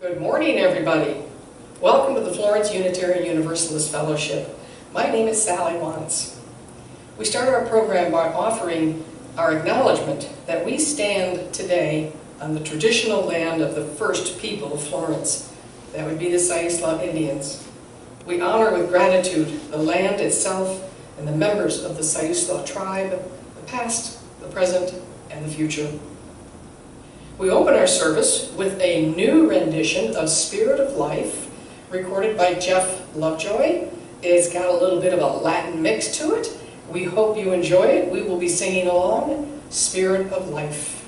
Good morning, everybody. Welcome to the Florence Unitarian Universalist Fellowship. My name is Sally Wantz. We start our program by offering our acknowledgement that we stand today on the traditional land of the first people of Florence. That would be the Siuslaw Indians. We honor with gratitude the land itself and the members of the Siuslaw tribe, the past, the present, and the future. We open our service with a new rendition of Spirit of Life, recorded by Jeff Lovejoy. It's got a little bit of a Latin mix to it. We hope you enjoy it. We will be singing along, Spirit of Life.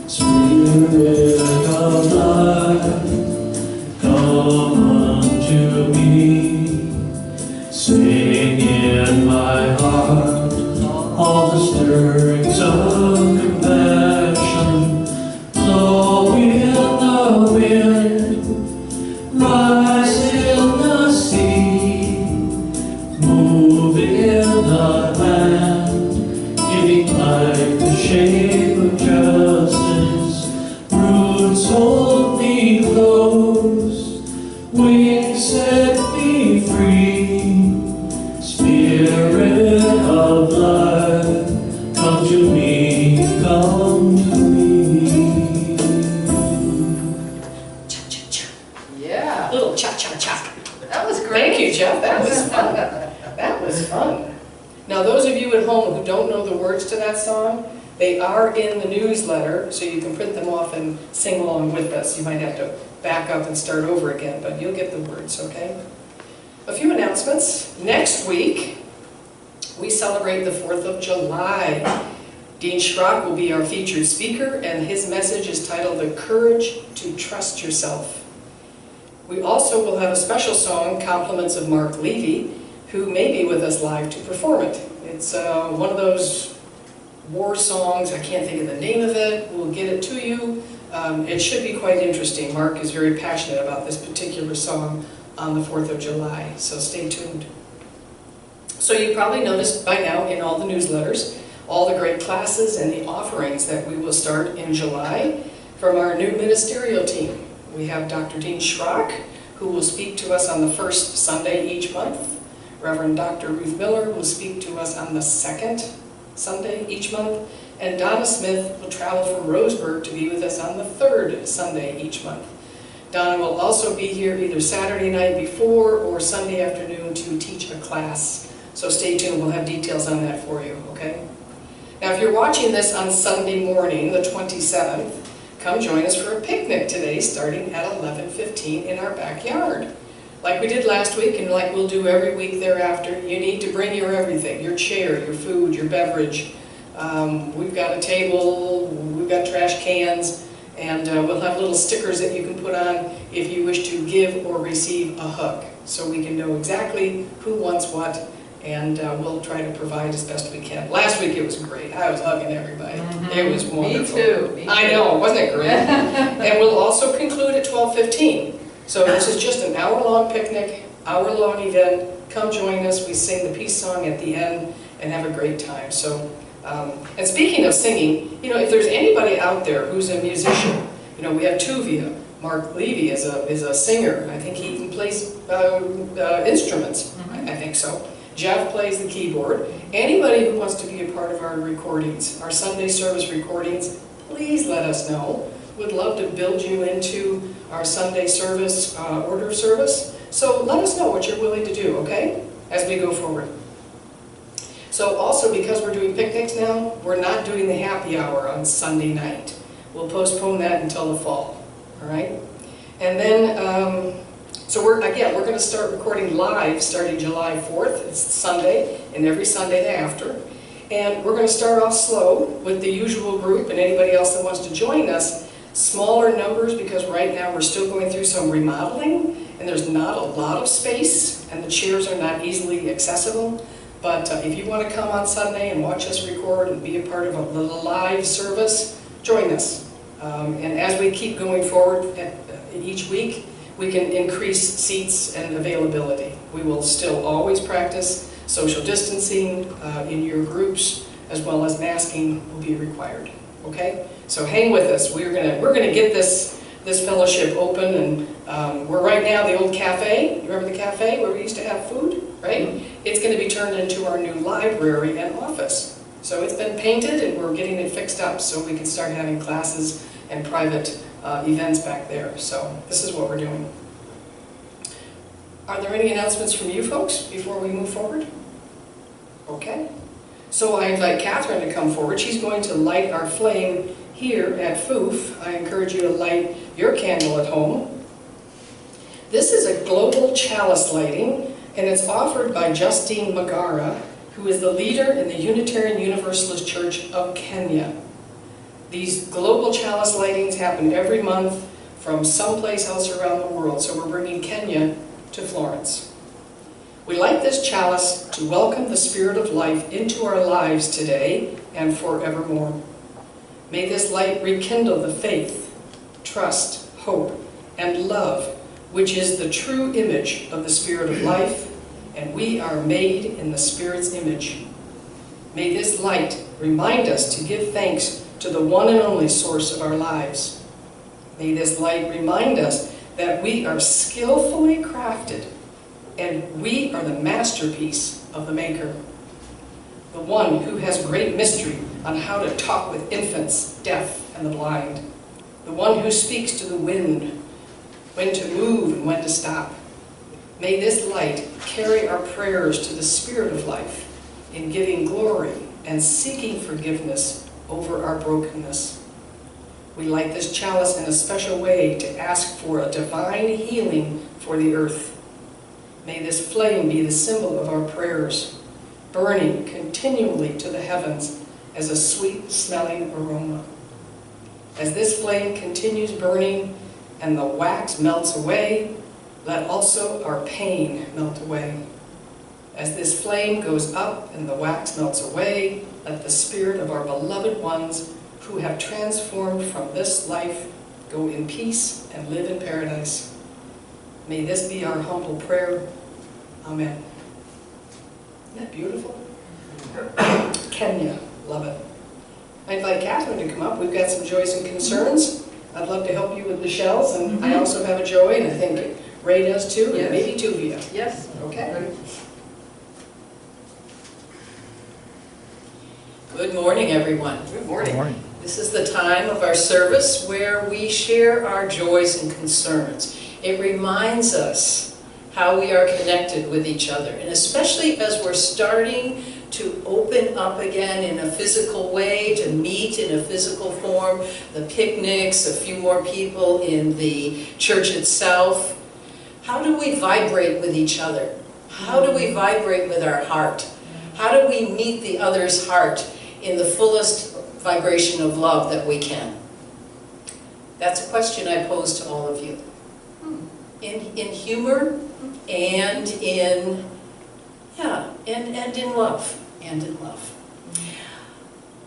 Spirit of life, come unto me, sing in my heart all the stirrings of compassion, blow in the wind, rise in the sea, move in the land, giving life the shape of justice, roots hold me close, wings set me free. Spirit of life, come to me, come to me. Cha-cha-cha. Yeah, little cha-cha-cha. That was great. Thank you, Jeff. That was fun. That was fun. Now, those of you at home who don't know the words to that song, they are in the newsletter, so you can print them off and sing along with us. You might have to back up and start over again, but you'll get the words, okay? A few announcements. Next week, we celebrate the 4th of July. Dean Schrock will be our featured speaker, and his message is titled, The Courage to Trust Yourself. We also will have a special song, Compliments of Mark Levy, who may be with us live to perform it. It's one of those war songs. I can't think of the name of it. We'll get it to you. It should be quite interesting. Mark is very passionate about this particular song on the 4th of July, so stay tuned. So you probably noticed by now in all the newsletters all the great classes and the offerings that we will start in July from our new ministerial team. We have Dr. Dean Schrock, who will speak to us on the first Sunday each month. Reverend Dr. Ruth Miller will speak to us on the second Sunday each month. And Donna Smith will travel from Roseburg to be with us on the third Sunday each month. Donna will also be here either Saturday night before or Sunday afternoon to teach a class. So stay tuned, we'll have details on that for you, okay? Now if you're watching this on Sunday morning, the 27th, come join us for a picnic today starting at 11:15 in our backyard. Like we did last week and like we'll do every week thereafter, you need to bring your everything, your chair, your food, your beverage. We've got a table, we've got trash cans, and we'll have little stickers that you can put on if you wish to give or receive a hug. So we can know exactly who wants what, and we'll try to provide as best we can. Last week it was great. I was hugging everybody. It was wonderful. Me too. I know, wasn't it great? And we'll also conclude at 12:15. So this is just an hour-long picnic, hour-long event. Come join us. We sing the peace song at the end and have a great time. So. And speaking of singing, you know, if there's anybody out there who's a musician, you know, we have Tuvia. Mark Levy is a singer. I think he even plays instruments. I think so. Jeff plays the keyboard. Anybody who wants to be a part of our recordings, our Sunday service recordings, please let us know. We'd love to build you into our Sunday service, order service. So let us know what you're willing to do, okay, as we go forward. So also, because we're doing picnics now, we're not doing the happy hour on Sunday night. We'll postpone that until the fall, all right? And then, so we're going to start recording live starting July 4th. It's Sunday, and every Sunday thereafter. And we're going to start off slow with the usual group and anybody else that wants to join us. Smaller numbers, because right now we're still going through some remodeling, and there's not a lot of space, and the chairs are not easily accessible. But if you want to come on Sunday and watch us record and be a part of a live service, join us. And as we keep going forward each week, we can increase seats and availability. We will still always practice social distancing in your groups, as well as masking will be required, okay? So hang with us. We're gonna get this fellowship open, and we're right now the old cafe. You remember the cafe where we used to have food, right? Mm-hmm. It's gonna be turned into our new library and office. So it's been painted and we're getting it fixed up so we can start having classes and private events back there. So this is what we're doing. Are there any announcements from you folks before we move forward? Okay. So I invite Catherine to come forward. She's going to light our flame here at FOOF. I encourage you to light your candle at home. This is a global chalice lighting, and it's offered by Justine Magara, who is the leader in the Unitarian Universalist Church of Kenya. These global chalice lightings happen every month from someplace else around the world, so we're bringing Kenya to Florence. We light this chalice to welcome the Spirit of life into our lives today and forevermore. May this light rekindle the faith, trust, hope, and love, which is the true image of the Spirit of life, and we are made in the Spirit's image. May this light remind us to give thanks to the one and only source of our lives. May this light remind us that we are skillfully crafted and we are the masterpiece of the Maker. The one who has great mystery on how to talk with infants, deaf, and the blind. The one who speaks to the wind, when to move and when to stop. May this light carry our prayers to the Spirit of life in giving glory and seeking forgiveness over our brokenness. We light this chalice in a special way to ask for a divine healing for the earth. May this flame be the symbol of our prayers, burning continually to the heavens as a sweet-smelling aroma. As this flame continues burning and the wax melts away, let also our pain melt away. As this flame goes up and the wax melts away, let the spirit of our beloved ones who have transformed from this life go in peace and live in paradise. May this be our humble prayer. Amen. Isn't that beautiful? Kenya, love it. I invite Catherine to come up. We've got some joys and concerns. I'd love to help you with the shells, and I also have a joy, and I think Ray does too, and maybe Tuvia. Yes. Okay. Good morning, everyone. Good morning. Good morning. This is the time of our service where we share our joys and concerns. It reminds us how we are connected with each other, and especially as we're starting to open up again in a physical way, to meet in a physical form, the picnics, a few more people in the church itself. How do we vibrate with each other? How do we vibrate with our heart? How do we meet the other's heart in the fullest vibration of love that we can? That's a question I pose to all of you. In humor and in love. And in love.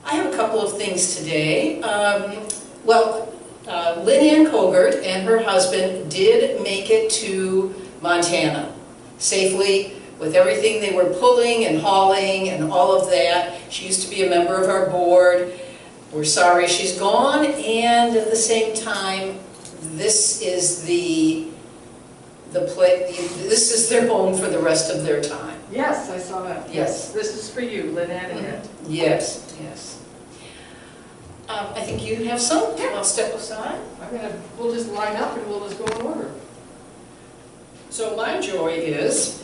I have a couple of things today. Lynn Ann Kogert and her husband did make it to Montana safely with everything they were pulling and hauling and all of that. She used to be a member of our board. We're sorry she's gone, and at the same time, this is this is their home for the rest of their time. Yes, I saw that. Yes. This is for you, Lynette and Ed. Yes, yes. I think you have some. Yeah. I'll step aside. We'll just line up and we'll just go in order. So my joy is,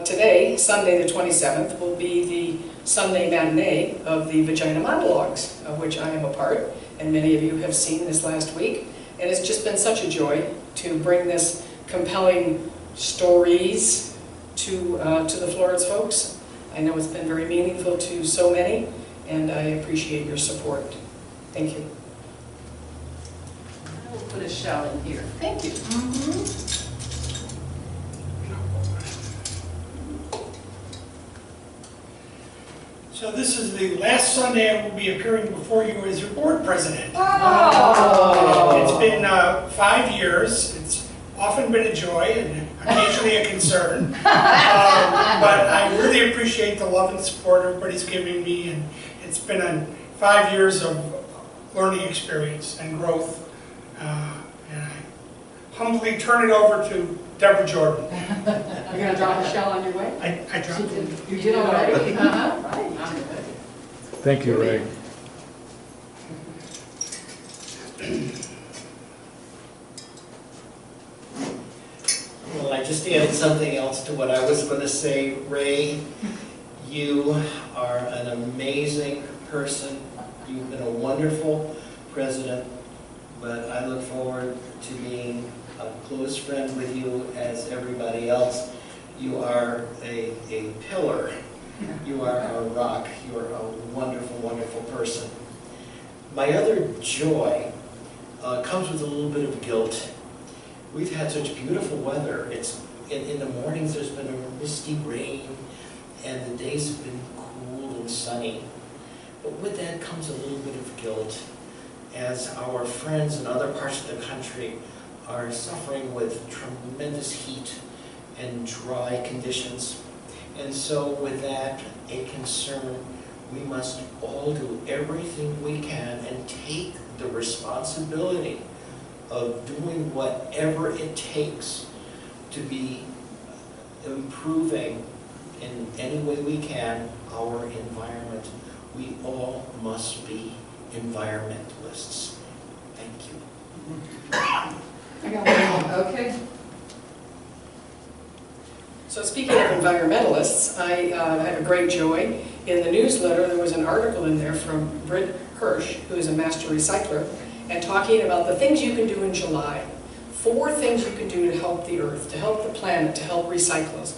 today, Sunday the 27th, will be the Sunday matinee of the Vagina Monologues, of which I am a part, and many of you have seen this last week. And it's just been such a joy to bring this compelling stories to the Florence folks. I know it's been very meaningful to so many, and I appreciate your support. Thank you. I will put a shell in here. Thank you. So this is the last Sunday I will be appearing before you as your board president. Oh! It's been 5 years. It's often been a joy and occasionally a concern. But I really appreciate the love and support everybody's giving me, and it's been a 5 years of learning experience and growth. And I humbly turn it over to Deborah Jordan. You're gonna drop a shell on your way? I dropped it. You did already? Uh-huh. Right. Thank you, Ray. Well, I just added something else to what I was going to say. Ray, you are an amazing person. You've been a wonderful president, but I look forward to being a close friend with you as everybody else. You are a pillar. You are a rock. You are a wonderful, wonderful person. My other joy comes with a little bit of guilt. We've had such beautiful weather. It's in the mornings there's been a misty rain, and the days have been cool and sunny. But with that comes a little bit of guilt, as our friends in other parts of the country are suffering with tremendous heat and dry conditions. And so with that, a concern, we must all do everything we can and take the responsibility of doing whatever it takes to be improving in any way we can our environment. We all must be environmentalists. Thank you. I got one. Okay. So speaking of environmentalists, I had a great joy. In the newsletter, there was an article in there from Britt Hirsch, who is a master recycler, and talking about the things you can do in July. 4 things you can do to help the earth, to help the planet, to help recyclers.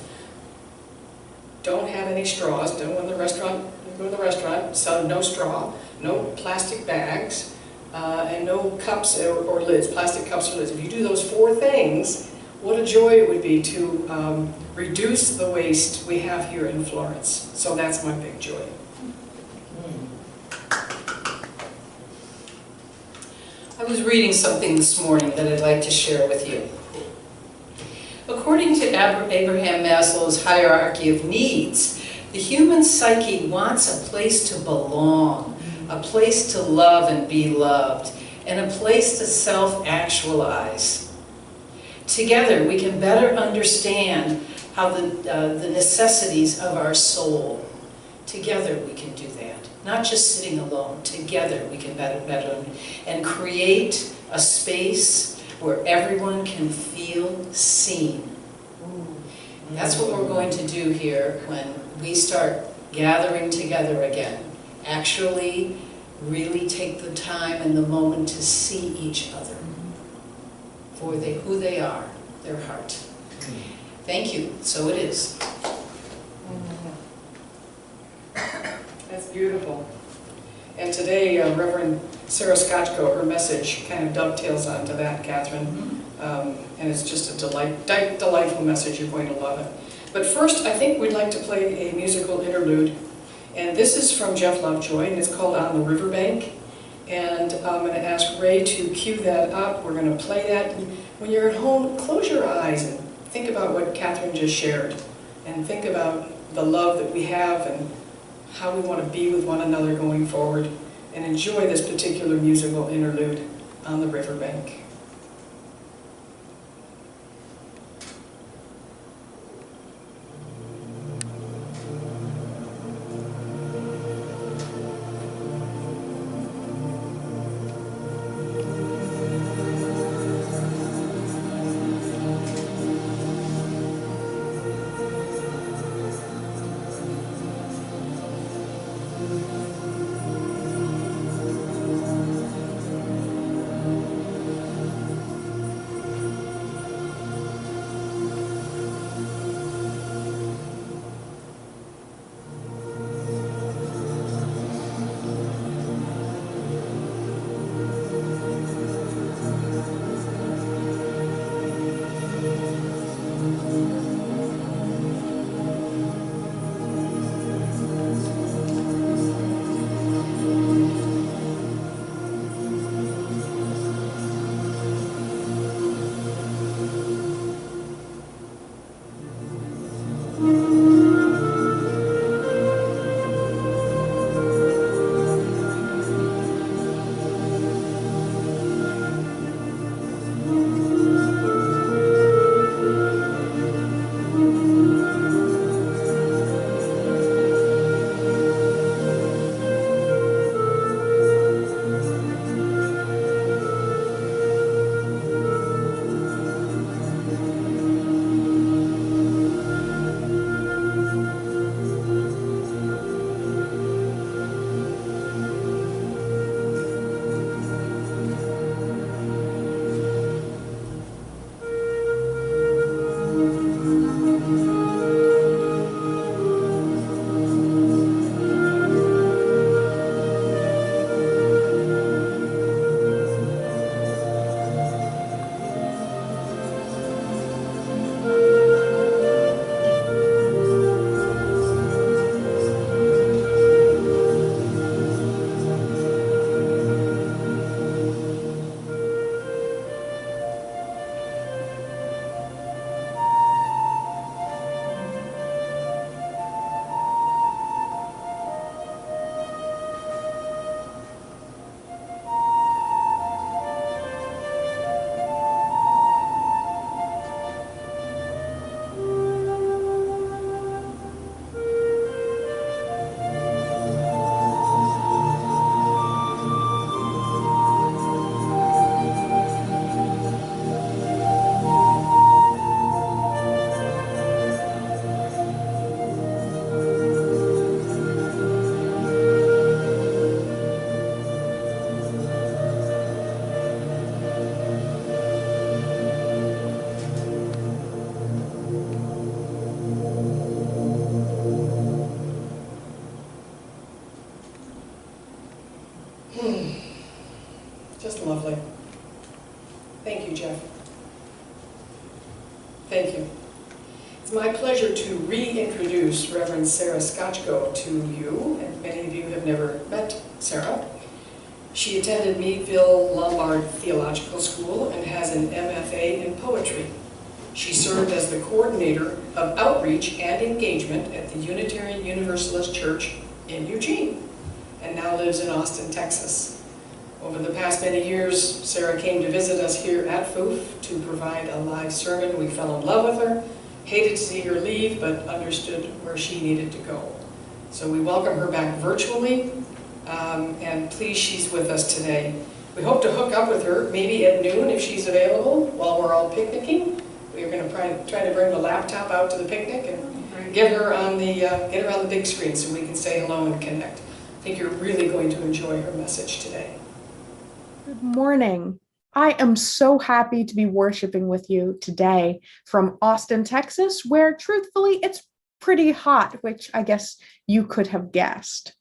Don't have any straws. Don't go to the restaurant, so no straw, no plastic bags, and no cups or lids, plastic cups or lids. If you do those 4 things, what a joy it would be to reduce the waste we have here in Florence. So that's my big joy. I was reading something this morning that I'd like to share with you. According to Abraham Maslow's hierarchy of needs, the human psyche wants a place to belong, a place to love and be loved, and a place to self-actualize. Together, we can better understand how the necessities of our soul. Together, we can do that. Not just sitting alone. Together, we can better and create a space where everyone can feel seen. That's what we're going to do here when we start gathering together again. Actually, really take the time and the moment to see each other for who they are, their heart. Thank you. So it is. That's beautiful. And today, Reverend Sarah Skochko, her message kind of dovetails onto that, Catherine. And it's just a delightful message. You're going to love it. But first, I think we'd like to play a musical interlude. And this is from Jeff Lovejoy, and it's called On the Riverbank. And I'm going to ask Ray to cue that up. We're going to play that. When you're at home, close your eyes and think about what Catherine just shared. And think about the love that we have and how we want to be with one another going forward. And enjoy this particular musical interlude on the riverbank. Just lovely. Thank you, Jeff. Thank you. It's my pleasure to reintroduce Reverend Sarah Skochko to you, and many of you have never met Sarah. She attended Meadville Lombard Theological School and has an MFA in poetry. She served as the coordinator of outreach and engagement at the Unitarian Universalist Church in Eugene, and now lives in Austin, Texas. Over the past many years, Sarah came to visit us here at FOOF to provide a live sermon. We fell in love with her, hated to see her leave, but understood where she needed to go. So we welcome her back virtually, and pleased she's with us today. We hope to hook up with her, maybe at noon if she's available, while we're all picnicking. We're going to try to bring the laptop out to the picnic and get her on the big screen so we can say hello and connect. I think you're really going to enjoy her message today. Good morning. I am so happy to be worshiping with you today from Austin, Texas, where truthfully it's pretty hot, which I guess you could have guessed.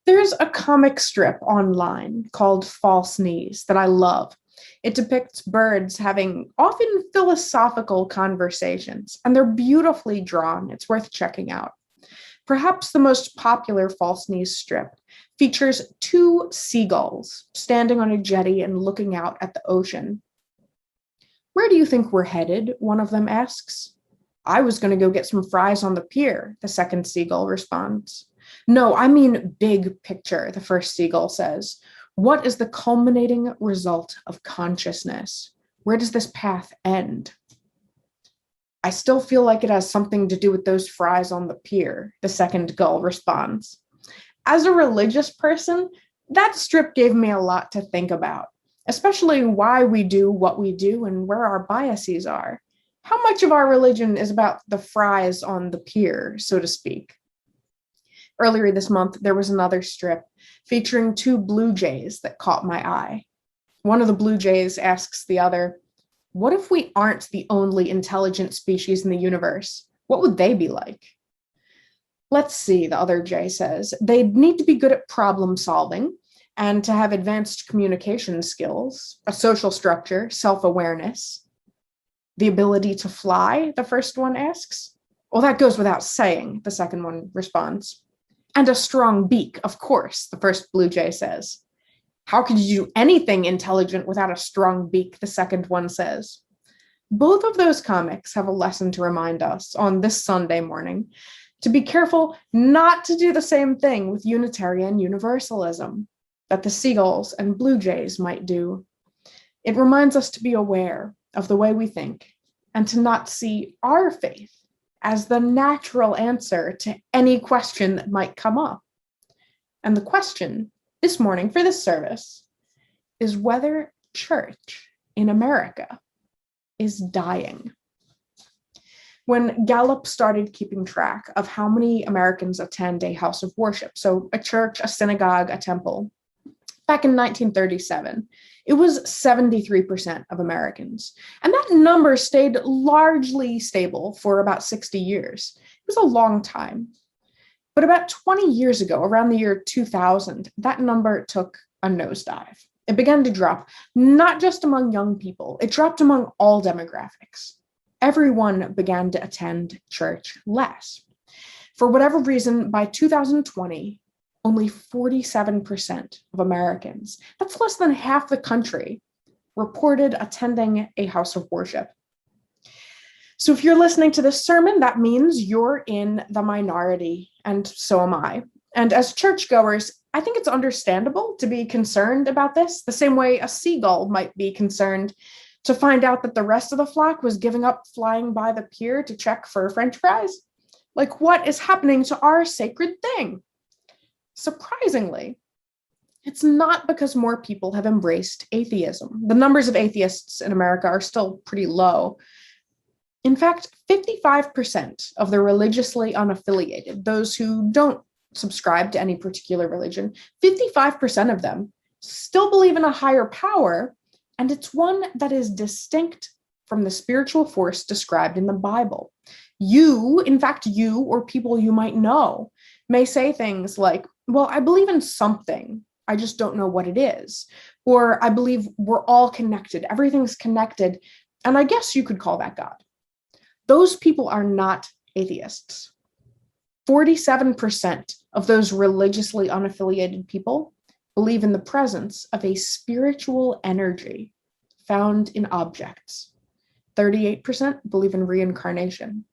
There's a comic strip online called False Knees that I love. It depicts birds having often philosophical conversations, and they're beautifully drawn. It's worth checking out. Perhaps the most popular False Knees strip features two seagulls standing on a jetty and looking out at the ocean. "Where do you think we're headed?" one of them asks. "I was going to go get some fries on the pier," the second seagull responds. "No, I mean big picture," the first seagull says. "What is the culminating result of consciousness? Where does this path end?" "I still feel like it has something to do with those fries on the pier," the second gull responds. As a religious person, that strip gave me a lot to think about, especially why we do what we do and where our biases are. How much of our religion is about the fries on the pier, so to speak? Earlier this month, there was another strip featuring two blue jays that caught my eye. One of the blue jays asks the other, "What if we aren't the only intelligent species in the universe? What would they be like?" "Let's see," the other jay says. "They'd need to be good at problem solving and to have advanced communication skills, a social structure, self-awareness." "The ability to fly?" the first one asks. "Well, that goes without saying," the second one responds. "And a strong beak, of course," the first blue jay says. "How could you do anything intelligent without a strong beak?" the second one says. Both of those comics have a lesson to remind us on this Sunday morning to be careful not to do the same thing with Unitarian Universalism that the seagulls and blue jays might do. It reminds us to be aware of the way we think and to not see our faith as the natural answer to any question that might come up. And the question this morning for this service is whether church in America is dying. When Gallup started keeping track of how many Americans attend a house of worship, so a church, a synagogue, a temple, back in 1937, it was 73% of Americans. And that number stayed largely stable for about 60 years. It was a long time. But about 20 years ago, around the year 2000, that number took a nosedive. It began to drop, not just among young people, it dropped among all demographics. Everyone began to attend church less. For whatever reason, by 2020, only 47% of Americans, that's less than half the country, reported attending a house of worship. So if you're listening to this sermon, that means you're in the minority, and so am I. And as churchgoers, I think it's understandable to be concerned about this, the same way a seagull might be concerned to find out that the rest of the flock was giving up flying by the pier to check for French fries. Like, what is happening to our sacred thing? Surprisingly, it's not because more people have embraced atheism. The numbers of atheists in America are still pretty low. In fact, 55% of the religiously unaffiliated, those who don't subscribe to any particular religion, 55% of them still believe in a higher power, and it's one that is distinct from the spiritual force described in the Bible. You, in fact, you or people you might know, may say things like, "Well, I believe in something, I just don't know what it is." Or I believe we're all connected, everything's connected, and I guess you could call that God. Those people are not atheists. 47% of those religiously unaffiliated people believe in the presence of a spiritual energy found in objects. 38% believe in reincarnation.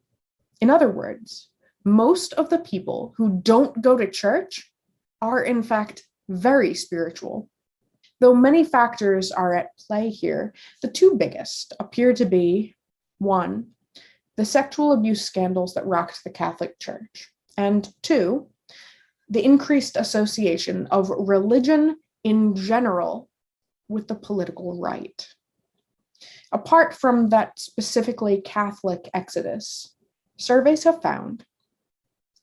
In other words, most of the people who don't go to church are in fact very spiritual. Though many factors are at play here, the two biggest appear to be, one, the sexual abuse scandals that rocked the Catholic Church, and two, the increased association of religion in general with the political right. Apart from that specifically Catholic exodus, surveys have found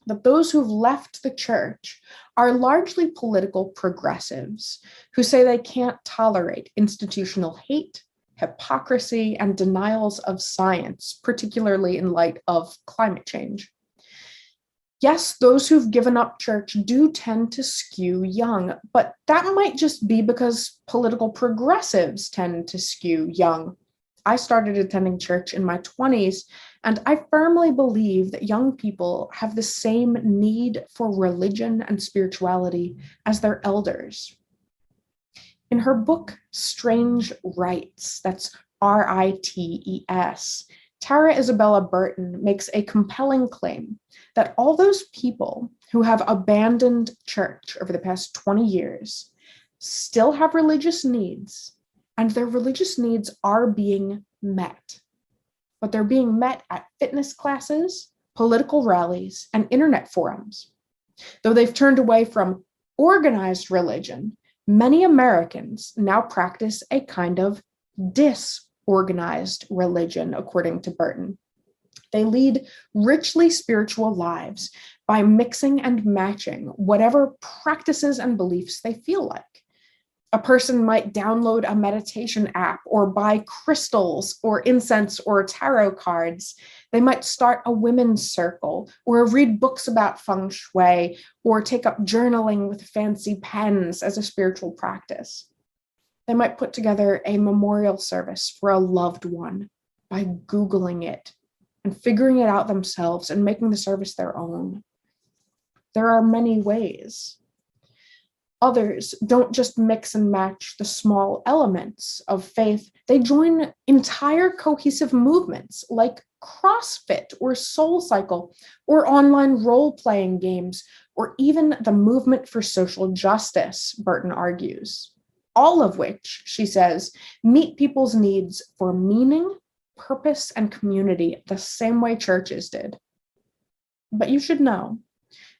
that those who've left the church are largely political progressives who say they can't tolerate institutional hate, hypocrisy, and denials of science, particularly in light of climate change. Yes, those who've given up church do tend to skew young, but that might just be because political progressives tend to skew young. I started attending church in my 20s, and I firmly believe that young people have the same need for religion and spirituality as their elders. In her book, Strange Rites, that's R-I-T-E-S, Tara Isabella Burton makes a compelling claim that all those people who have abandoned church over the past 20 years still have religious needs, and their religious needs are being met. But they're being met at fitness classes, political rallies, and internet forums. Though they've turned away from organized religion, many Americans now practice a kind of disorganized religion, according to Burton. They lead richly spiritual lives by mixing and matching whatever practices and beliefs they feel like. A person might download a meditation app or buy crystals or incense or tarot cards. They might start a women's circle or read books about feng shui or take up journaling with fancy pens as a spiritual practice. They might put together a memorial service for a loved one by Googling it and figuring it out themselves and making the service their own. There are many ways. Others don't just mix and match the small elements of faith, they join entire cohesive movements like CrossFit or SoulCycle or online role-playing games, or even the movement for social justice, Burton argues. All of which, she says, meet people's needs for meaning, purpose, and community the same way churches did. But you should know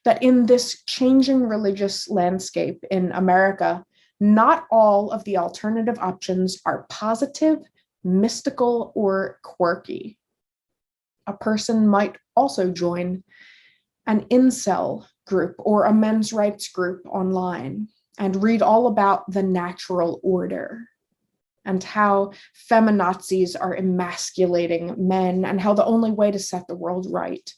that in this changing religious landscape in America, not all of the alternative options are positive, mystical, or quirky. A person might also join an incel group or a men's rights group online and read all about the natural order and how feminazis are emasculating men and how the only way to set the world right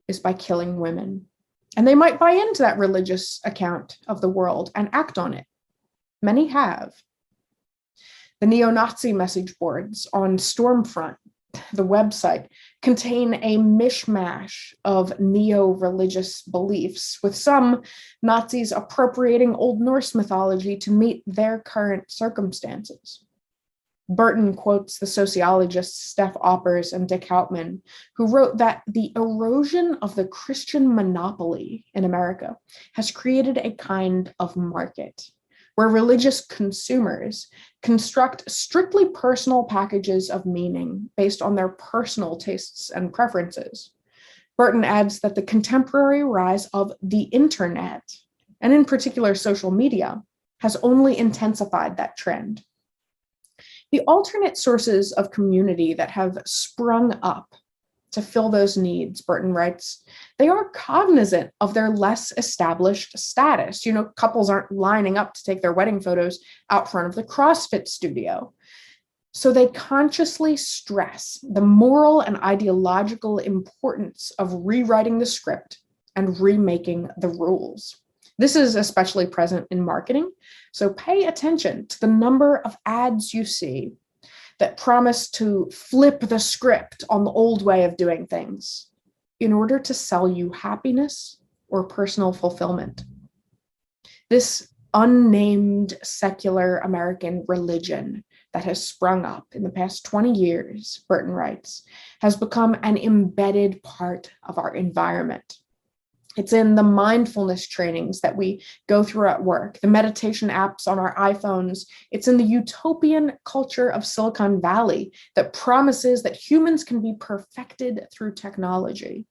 is by killing women. And they might buy into that religious account of the world and act on it. Many have. The neo-Nazi message boards on Stormfront, the website, contain a mishmash of neo-religious beliefs, with some Nazis appropriating Old Norse mythology to meet their current circumstances. Burton quotes the sociologists Steph Oppers and Dick Hauptman, who wrote that the erosion of the Christian monopoly in America has created a kind of market where religious consumers construct strictly personal packages of meaning based on their personal tastes and preferences. Burton adds that the contemporary rise of the internet, and in particular social media, has only intensified that trend. The alternate sources of community that have sprung up to fill those needs, Burton writes, they are cognizant of their less established status. You know, couples aren't lining up to take their wedding photos out front of the CrossFit studio. So they consciously stress the moral and ideological importance of rewriting the script and remaking the rules. This is especially present in marketing, so pay attention to the number of ads you see that promise to flip the script on the old way of doing things in order to sell you happiness or personal fulfillment. This unnamed secular American religion that has sprung up in the past 20 years, Burton writes, has become an embedded part of our environment. It's in the mindfulness trainings that we go through at work, the meditation apps on our iPhones. It's in the utopian culture of Silicon Valley that promises that humans can be perfected through technology.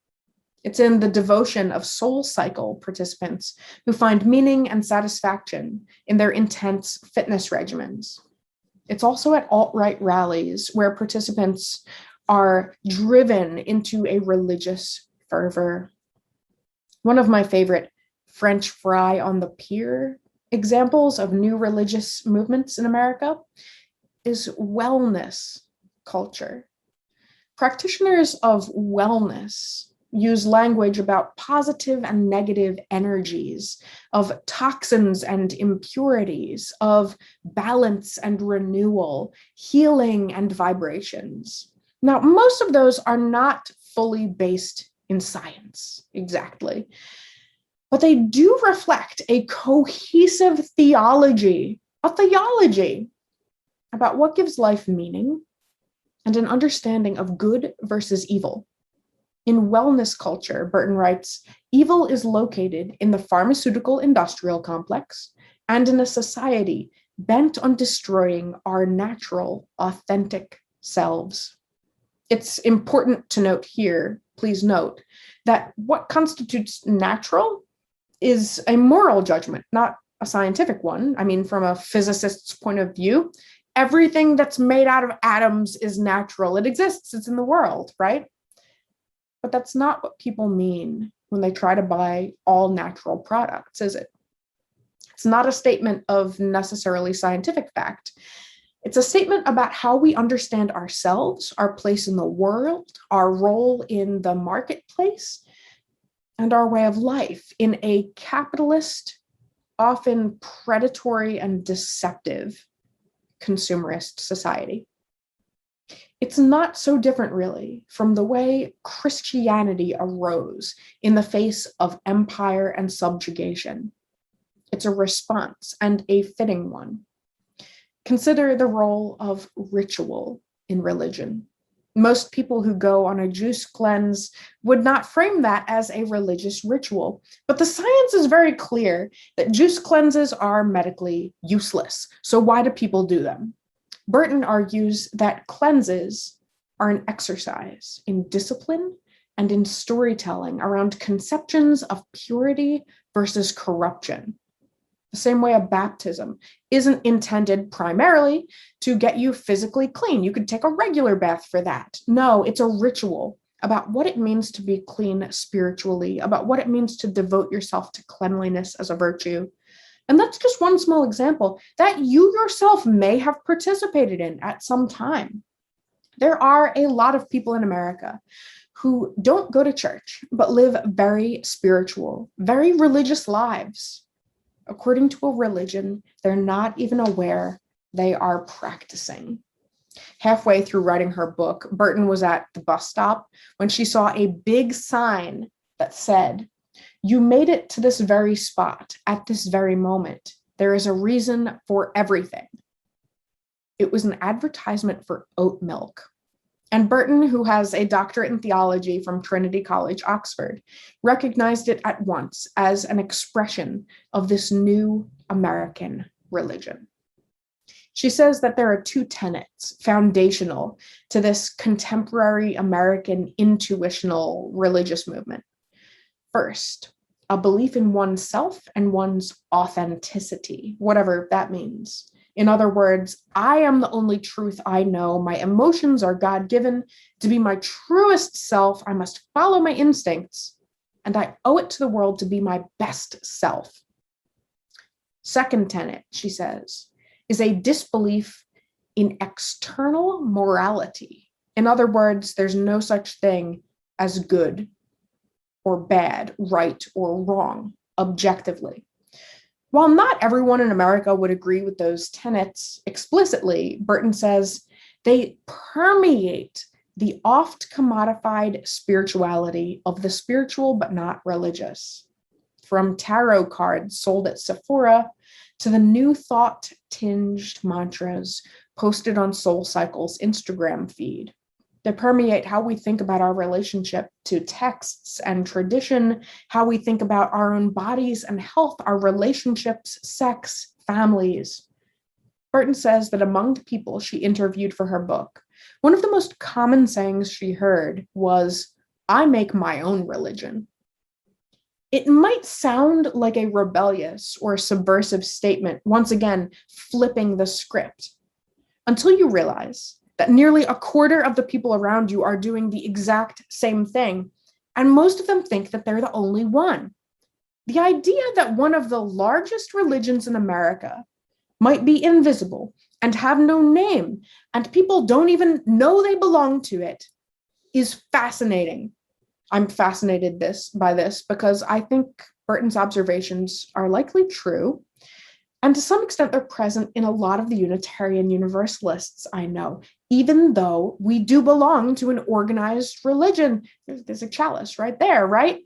It's in the devotion of Soul Cycle participants who find meaning and satisfaction in their intense fitness regimens. It's also at alt-right rallies where participants are driven into a religious fervor. One of my favorite French fry on the pier examples of new religious movements in America is wellness culture. Practitioners of wellness use language about positive and negative energies, of toxins and impurities, of balance and renewal, healing and vibrations. Now, most of those are not fully based in science, exactly, but they do reflect a cohesive theology, a theology about what gives life meaning and an understanding of good versus evil. In wellness culture, Burton writes, evil is located in the pharmaceutical industrial complex and in a society bent on destroying our natural, authentic selves. It's important to note here, please note, that what constitutes natural is a moral judgment, not a scientific one. I mean, from a physicist's point of view, everything that's made out of atoms is natural. It exists, it's in the world, right? But that's not what people mean when they try to buy all natural products, is it? It's not a statement of necessarily scientific fact. It's a statement about how we understand ourselves, our place in the world, our role in the marketplace, and our way of life in a capitalist, often predatory and deceptive consumerist society. It's not so different, really, from the way Christianity arose in the face of empire and subjugation. It's a response, and a fitting one. Consider the role of ritual in religion. Most people who go on a juice cleanse would not frame that as a religious ritual, but the science is very clear that juice cleanses are medically useless. So why do people do them? Burton argues that cleanses are an exercise in discipline and in storytelling around conceptions of purity versus corruption. The same way a baptism isn't intended primarily to get you physically clean. You could take a regular bath for that. No, it's a ritual about what it means to be clean spiritually, about what it means to devote yourself to cleanliness as a virtue. And that's just one small example that you yourself may have participated in at some time. There are a lot of people in America who don't go to church, but live very spiritual, very religious lives, according to a religion they're not even aware they are practicing. Halfway through writing her book, Burton was at the bus stop when she saw a big sign that said, "You made it to this very spot at this very moment. There is a reason for everything." It was an advertisement for oat milk. And Burton, who has a doctorate in theology from Trinity College, Oxford, recognized it at once as an expression of this new American religion. She says that there are two tenets foundational to this contemporary American intuitional religious movement. First, a belief in oneself and one's authenticity, whatever that means. In other words, I am the only truth I know. My emotions are God-given. To be my truest self, I must follow my instincts, and I owe it to the world to be my best self. Second tenet, she says, is a disbelief in external morality. In other words, there's no such thing as good or bad, right or wrong, objectively. While not everyone in America would agree with those tenets explicitly, Burton says they permeate the oft commodified spirituality of the spiritual but not religious. From tarot cards sold at Sephora to the new thought tinged mantras posted on SoulCycle's Instagram feed. They permeate how we think about our relationship to texts and tradition, how we think about our own bodies and health, our relationships, sex, families. Burton says that among the people she interviewed for her book, one of the most common sayings she heard was, "I make my own religion." It might sound like a rebellious or subversive statement, once again, flipping the script, until you realize that nearly a quarter of the people around you are doing the exact same thing, and most of them think that they're the only one. The idea that one of the largest religions in America might be invisible and have no name, and people don't even know they belong to it, is fascinating. I'm fascinated by this because I think Burton's observations are likely true, and to some extent they're present in a lot of the Unitarian Universalists I know, even though we do belong to an organized religion. There's a chalice right there, right?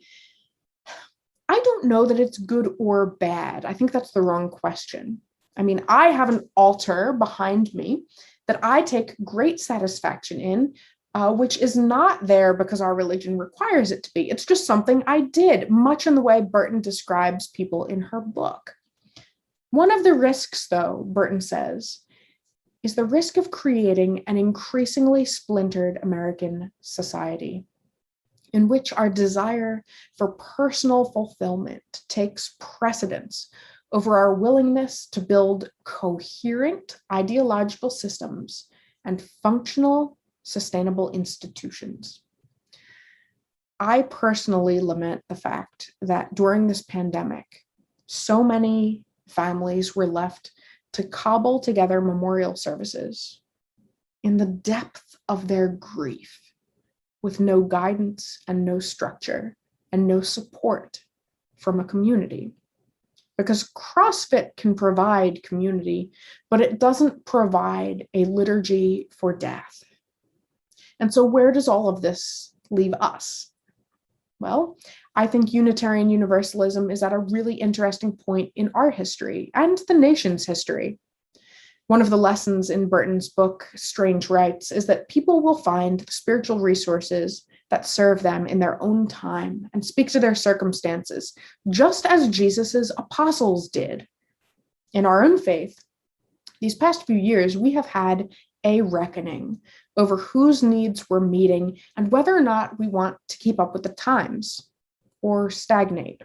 I don't know that it's good or bad. I think that's the wrong question. I mean, I have an altar behind me that I take great satisfaction in, which is not there because our religion requires it to be. It's just something I did, much in the way Burton describes people in her book. One of the risks, though, Burton says, is the risk of creating an increasingly splintered American society in which our desire for personal fulfillment takes precedence over our willingness to build coherent ideological systems and functional, sustainable institutions. I personally lament the fact that during this pandemic, so many families were left to cobble together memorial services in the depth of their grief, with no guidance and no structure and no support from a community. Because CrossFit can provide community, but it doesn't provide a liturgy for death. And so where does all of this leave us? Well, I think Unitarian Universalism is at a really interesting point in our history and the nation's history. One of the lessons in Burton's book, Strange Rites, is that people will find spiritual resources that serve them in their own time and speak to their circumstances, just as Jesus's apostles did. In our own faith, these past few years, we have had a reckoning over whose needs we're meeting and whether or not we want to keep up with the times or stagnate.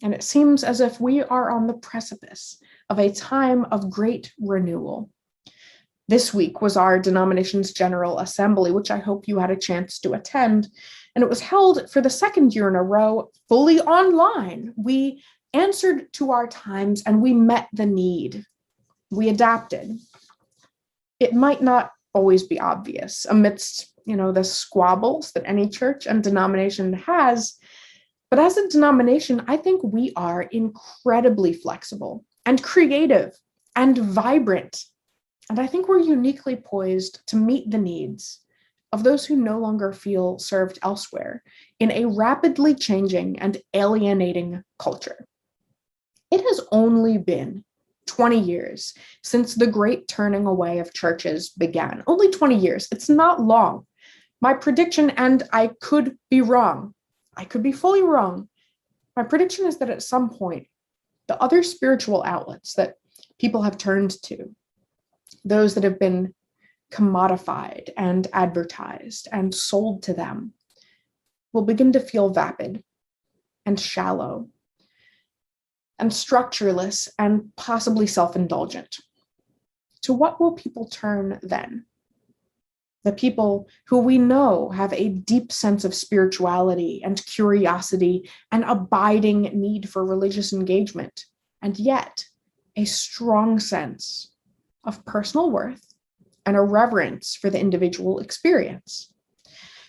And it seems as if we are on the precipice of a time of great renewal. This week was our denomination's General Assembly, which I hope you had a chance to attend, and it was held for the second year in a row, fully online. We answered to our times and we met the need. We adapted. It might not always be obvious amidst, the squabbles that any church and denomination has, but as a denomination, I think we are incredibly flexible and creative and vibrant. And I think we're uniquely poised to meet the needs of those who no longer feel served elsewhere in a rapidly changing and alienating culture. It has only been 20 years since the great turning away of churches began. Only 20 years. It's not long. My prediction, and I could be wrong, I could be fully wrong. My prediction is that at some point, the other spiritual outlets that people have turned to, those that have been commodified and advertised and sold to them, will begin to feel vapid and shallow and structureless and possibly self-indulgent. To what will people turn then? The people who we know have a deep sense of spirituality and curiosity and abiding need for religious engagement, and yet a strong sense of personal worth and a reverence for the individual experience.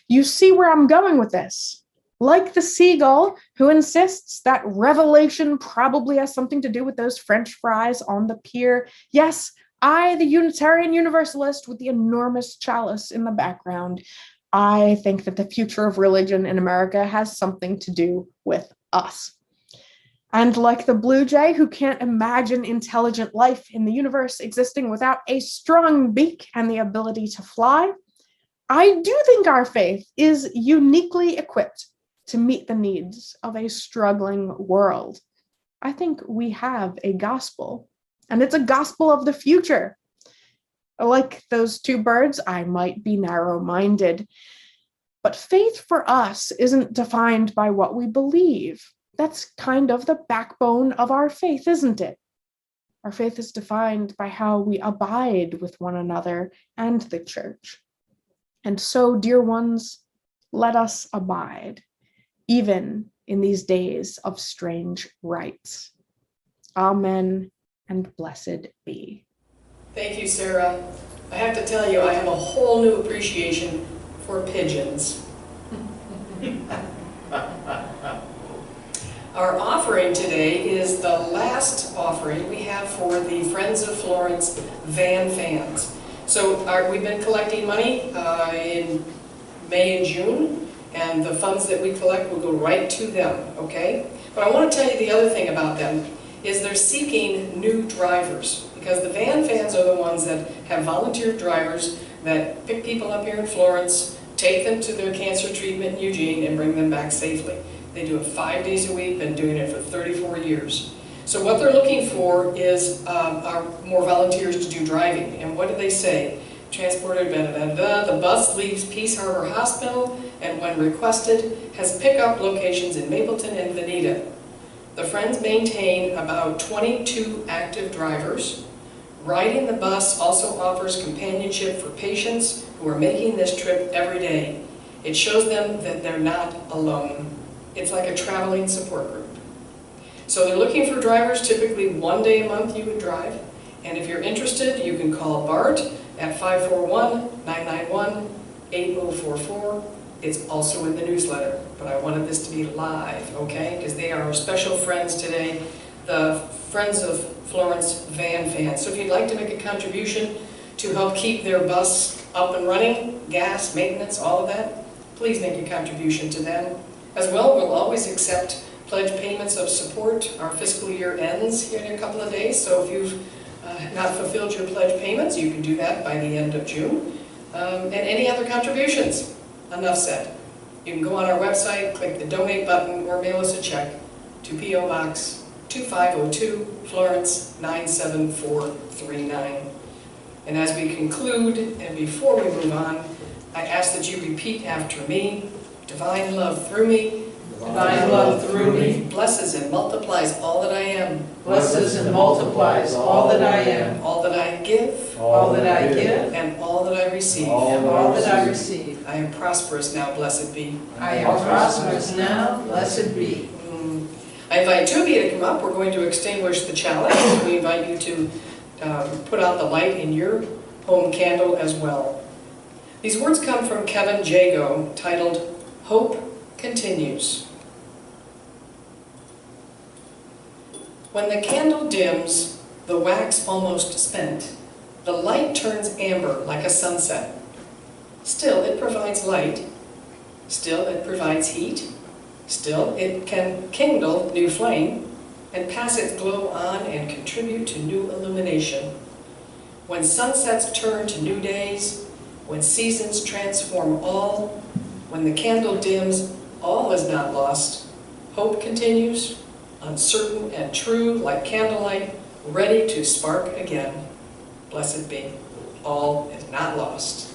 You see where I'm going with this? Like the seagull who insists that revelation probably has something to do with those French fries on the pier. Yes, I, the Unitarian Universalist with the enormous chalice in the background, I think that the future of religion in America has something to do with us. And like the blue jay who can't imagine intelligent life in the universe existing without a strong beak and the ability to fly, I do think our faith is uniquely equipped to meet the needs of a struggling world. I think we have a gospel, and it's a gospel of the future. Like those two birds, I might be narrow-minded, but faith for us isn't defined by what we believe. That's kind of the backbone of our faith, isn't it? Our faith is defined by how we abide with one another and the church. And so, dear ones, let us abide, even in these days of strange rites. Amen, and blessed be. Thank you, Sarah. I have to tell you, I have a whole new appreciation for pigeons. Our offering today is the last offering we have for the Friends of Florence van fans. So we've been collecting money in May and June, and the funds that we collect will go right to them, okay? But I want to tell you the other thing about them is they're seeking new drivers, because the van fans are the ones that have volunteer drivers that pick people up here in Florence, take them to their cancer treatment in Eugene, and bring them back safely. They do it 5 days a week, been doing it for 34 years. So what they're looking for is more volunteers to do driving. And what do they say? Transported, the bus leaves Peace Harbor Hospital and when requested has pickup locations in Mapleton and Veneta. The Friends maintain about 22 active drivers. Riding the bus also offers companionship for patients who are making this trip every day. It shows them that they're not alone. It's like a traveling support group. So they're looking for drivers, typically 1 day a month you would drive. And if you're interested, you can call Bart at 541-991-8044. It's also in the newsletter, but I wanted this to be live, okay? Because they are our special friends today, the Friends of Florence van fans. So if you'd like to make a contribution to help keep their bus up and running, gas, maintenance, all of that, please make a contribution to them. As well, we'll always accept pledge payments of support. Our fiscal year ends here in a couple of days, so if you've not fulfilled your pledge payments, you can do that by the end of June. And any other contributions? Enough said. You can go on our website, click the donate button, or mail us a check to P.O. Box 2502, Florence 97439. And as we conclude, and before we move on, I ask that you repeat after me. Divine love through me, Divine love through me, blesses and multiplies all that I am, blesses and multiplies all that I am, all that I give, all that I give, and all that I receive. and all that I receive. I am prosperous now, blessed be. I am prosperous now, blessed be. I invite two of you to come up. We're going to extinguish the chalice. We invite you to put out the light in your home candle as well. These words come from Kevin Jago, titled, Hope Continues. When the candle dims, the wax almost spent, the light turns amber like a sunset. Still, it provides light. Still, it provides heat. Still, it can kindle new flame and pass its glow on and contribute to new illumination. When sunsets turn to new days, when seasons transform all, when the candle dims, all is not lost. Hope continues, uncertain and true like candlelight, ready to spark again. Blessed be. All is not lost.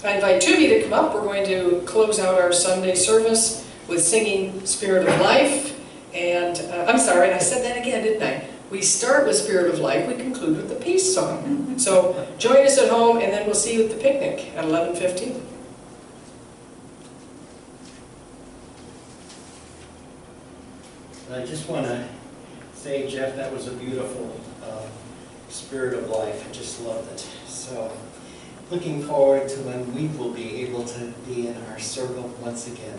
I invite two of you to come up. We're going to close out our Sunday service with singing Spirit of Life. And I'm sorry, I said that again, didn't I? We start with Spirit of Life, we conclude with the peace song. So join us at home, and then we'll see you at the picnic at 11:15. I just want to say, Jeff, that was a beautiful Spirit of Life. I just loved it. So looking forward to when we will be able to be in our circle once again.